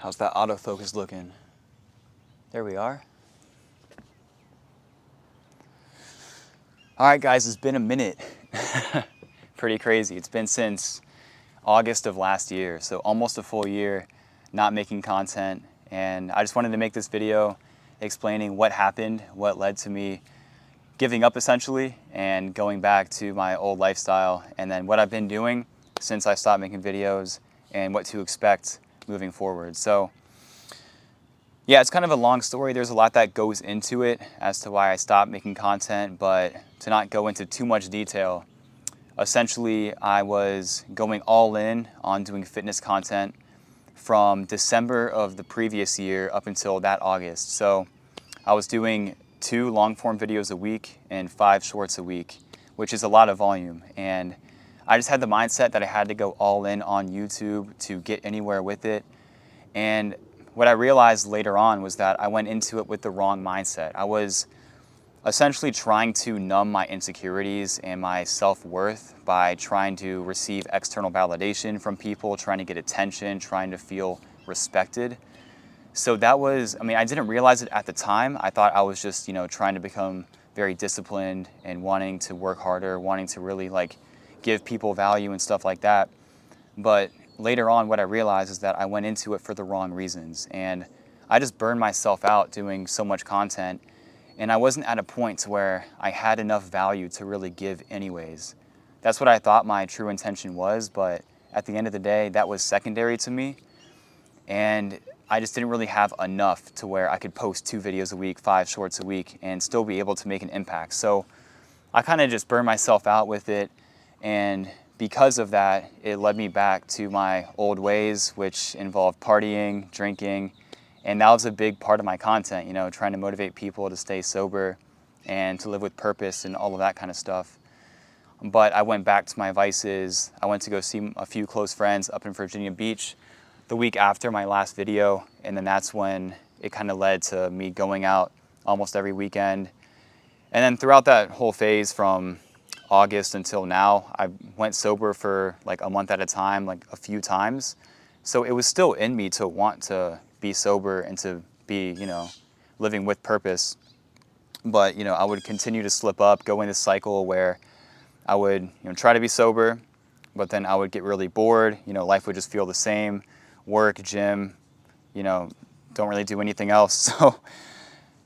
How's that autofocus looking? There we are. All right, guys, it's been a minute. Pretty crazy. It's been since August of last year, so almost a full year not making content. And I just wanted to make this video explaining what happened, what led to me giving up essentially and going back to my old lifestyle, and then what I've been doing since I stopped making videos and what to expect moving forward. So yeah, it's kind of a long story. There's a lot that goes into it as to why I stopped making content, but to not go into too much detail, essentially I was going all in on doing fitness content from December of the previous year up until that August. So I was doing 2 long form videos a week and 5 shorts a week, which is a lot of volume. And I just had the mindset that I had to go all in on YouTube to get anywhere with it. And what I realized later on was that I went into it with the wrong mindset. I was essentially trying to numb my insecurities and my self-worth by trying to receive external validation from people, trying to get attention, trying to feel respected. So that was, I didn't realize it at the time. I thought I was just, trying to become very disciplined and wanting to work harder, wanting to really give people value and stuff like that. But later on, what I realized is that I went into it for the wrong reasons, and I just burned myself out doing so much content, and I wasn't at a point to where I had enough value to really give anyways. That's what I thought my true intention was, but at the end of the day, that was secondary to me, and I just didn't really have enough to where I could post 2 videos a week, 5 shorts a week, and still be able to make an impact. So I kind of just burned myself out with it, and because of that, it led me back to my old ways, which involved partying, drinking, and that was a big part of my content, trying to motivate people to stay sober and to live with purpose and all of that kind of stuff. But I went back to my vices. I went to go see a few close friends up in Virginia Beach the week after my last video, and then that's when it kind of led to me going out almost every weekend. And then throughout that whole phase from August until now, I went sober for a month at a time, a few times. So it was still in me to want to be sober and to be, living with purpose. But, I would continue to slip up, go in this cycle where I would, try to be sober, but then I would get really bored. Life would just feel the same. Work, gym, don't really do anything else. So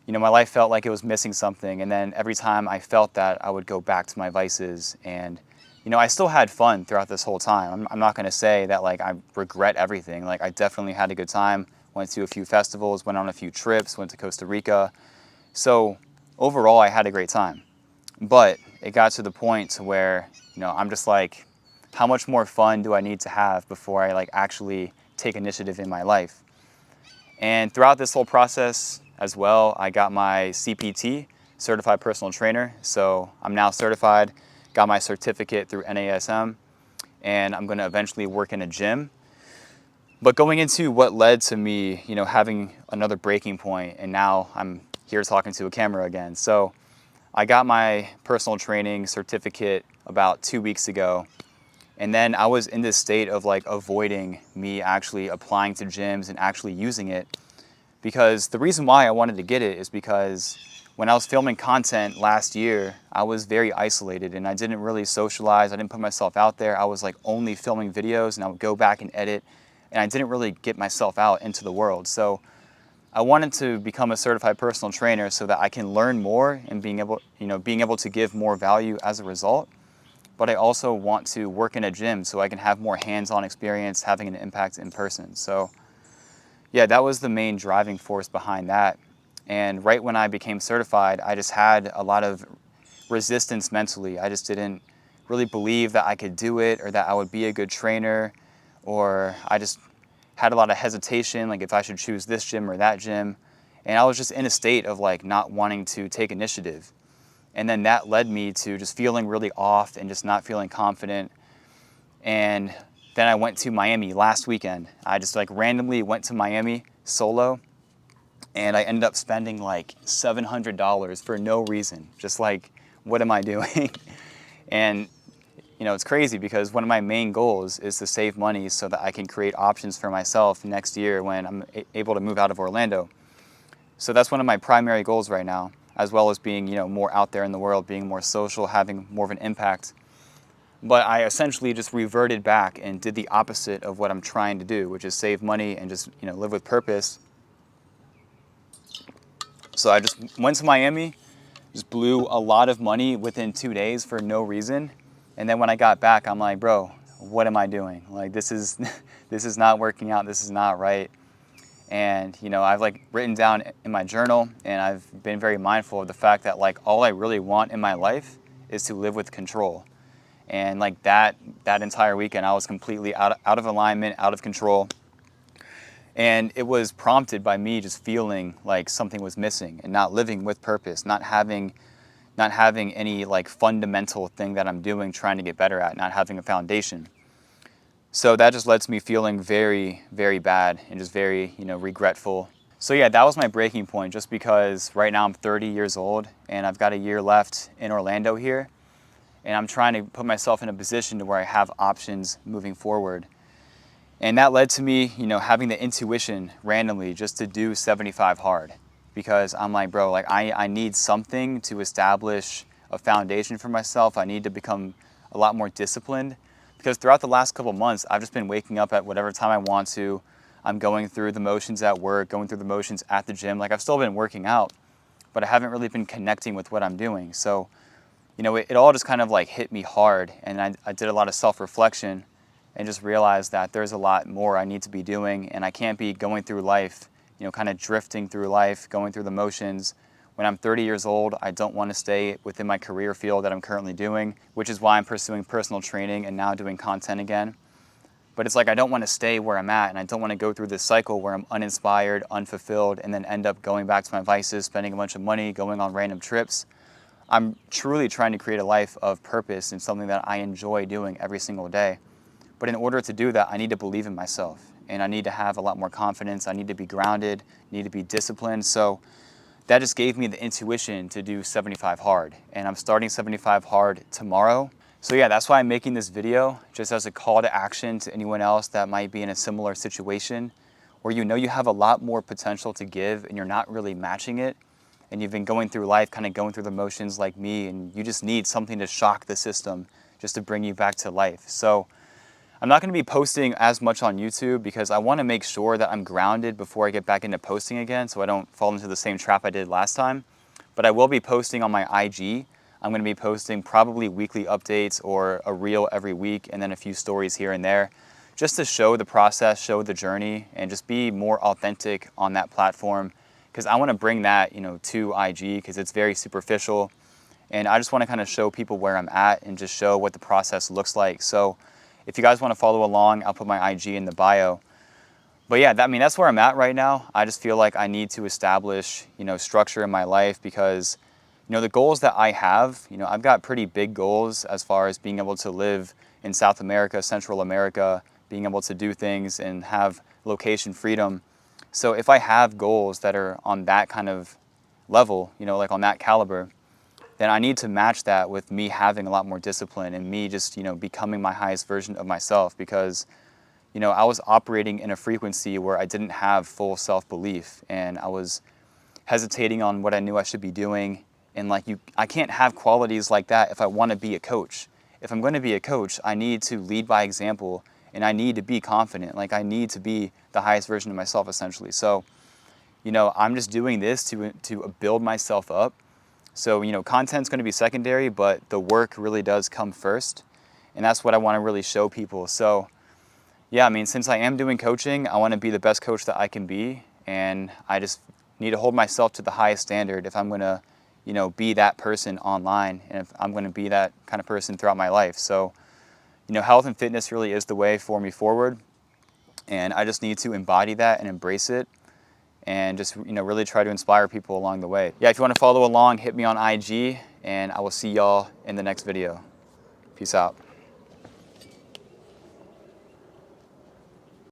my life felt like it was missing something, and then every time I felt that, I would go back to my vices. And I still had fun throughout this whole time. I'm not going to say that I regret everything. I definitely had a good time, went to a few festivals, went on a few trips, went to Costa Rica. So overall, I had a great time. But it got to the point to where I'm just how much more fun do I need to have before I actually take initiative in my life? And throughout this whole process as well, I got my CPT, Certified Personal Trainer. So I'm now certified, got my certificate through NASM, and I'm going to eventually work in a gym. But going into what led to me, having another breaking point, and now I'm here talking to a camera again. So I got my personal training certificate about 2 weeks ago. And then I was in this state of avoiding me actually applying to gyms and actually using it. Because the reason why I wanted to get it is because when I was filming content last year, I was very isolated and I didn't really socialize. I didn't put myself out there. I was only filming videos, and I would go back and edit, and I didn't really get myself out into the world. So I wanted to become a certified personal trainer so that I can learn more and being able to give more value as a result. But I also want to work in a gym so I can have more hands-on experience, having an impact in person. So yeah, that was the main driving force behind that. And right when I became certified, I just had a lot of resistance mentally. I just didn't really believe that I could do it or that I would be a good trainer, or I just had a lot of hesitation, if I should choose this gym or that gym. And I was just in a state of not wanting to take initiative. And then that led me to just feeling really off and just not feeling confident. And then I went to Miami last weekend. I just randomly went to Miami solo, and I ended up spending $700 for no reason. Just what am I doing? And you know, it's crazy because one of my main goals is to save money so that I can create options for myself next year when I'm able to move out of Orlando. So that's one of my primary goals right now, as well as being, you know, more out there in the world, being more social, having more of an impact. But I essentially just reverted back and did the opposite of what I'm trying to do, which is save money and just, you know, live with purpose. So I just went to Miami, just blew a lot of money within 2 days for no reason. And then when I got back, I'm like, bro, what am I doing? Like, this is this is not working out. This is not right. And, you know, I've like written down in my journal, and I've been very mindful of the fact that like all I really want in my life is to live with control. And like that entire weekend, I was completely out of alignment, out of control. And it was prompted by me just feeling like something was missing and not living with purpose, not having any like fundamental thing that I'm doing, trying to get better at, not having a foundation. So that just led to me feeling very, very bad and just very, you know, regretful. So yeah, that was my breaking point, just because right now I'm 30 years old and I've got a year left in Orlando here. And I'm trying to put myself in a position to where I have options moving forward. And that led to me, you know, having the intuition randomly just to do 75 hard, because I'm like, bro, like I need something to establish a foundation for myself. I need to become a lot more disciplined, because throughout the last couple months, I've just been waking up at whatever time I want to. I'm going through the motions at work, going through the motions at the gym. Like I've still been working out, but I haven't really been connecting with what I'm doing. So, you know, it all just kind of like hit me hard, and I did a lot of self-reflection and just realized that there's a lot more I need to be doing, and I can't be going through life, you know, kind of drifting through life, going through the motions. When I'm 30 years old, I don't want to stay within my career field that I'm currently doing, which is why I'm pursuing personal training and now doing content again. But it's like I don't want to stay where I'm at, and I don't want to go through this cycle where I'm uninspired, unfulfilled, and then end up going back to my vices, spending a bunch of money, going on random trips. I'm truly trying to create a life of purpose and something that I enjoy doing every single day. But in order to do that, I need to believe in myself, and I need to have a lot more confidence. I need to be grounded, need to be disciplined. So that just gave me the intuition to do 75 hard, and I'm starting 75 hard tomorrow. So yeah, that's why I'm making this video, just as a call to action to anyone else that might be in a similar situation where you know you have a lot more potential to give and you're not really matching it. And you've been going through life, kind of going through the motions like me, and you just need something to shock the system just to bring you back to life. So I'm not going to be posting as much on YouTube because I want to make sure that I'm grounded before I get back into posting again, so I don't fall into the same trap I did last time. But I will be posting on my IG. I'm going to be posting probably weekly updates or a reel every week, and then a few stories here and there, just to show the process, show the journey, and just be more authentic on that platform. Because I want to bring that, you know, to IG, because it's very superficial, and I just want to kind of show people where I'm at and just show what the process looks like. So if you guys want to follow along, I'll put my IG in the bio. But yeah, that's where I'm at right now. I just feel like I need to establish, you know, structure in my life, because, you know, the goals that I have, you know, I've got pretty big goals as far as being able to live in South America, Central America, being able to do things and have location freedom. So if I have goals that are on that kind of level, you know, like on that caliber, then I need to match that with me having a lot more discipline and me just, you know, becoming my highest version of myself. Because, you know, I was operating in a frequency where I didn't have full self-belief, and I was hesitating on what I knew I should be doing. And like I can't have qualities like that if I want to be a coach. If I'm going to be a coach, I need to lead by example, and I need to be confident. Like I need to be the highest version of myself, essentially. So, you know, I'm just doing this to build myself up. So, you know, content's going to be secondary, but the work really does come first. And that's what I want to really show people. So, yeah, since I am doing coaching, I want to be the best coach that I can be. And I just need to hold myself to the highest standard if I'm going to, you know, be that person online, and if I'm going to be that kind of person throughout my life. So, you know, health and fitness really is the way for me forward. And I just need to embody that and embrace it, and just, you know, really try to inspire people along the way. Yeah, if you want to follow along, hit me on IG, and I will see y'all in the next video. Peace out.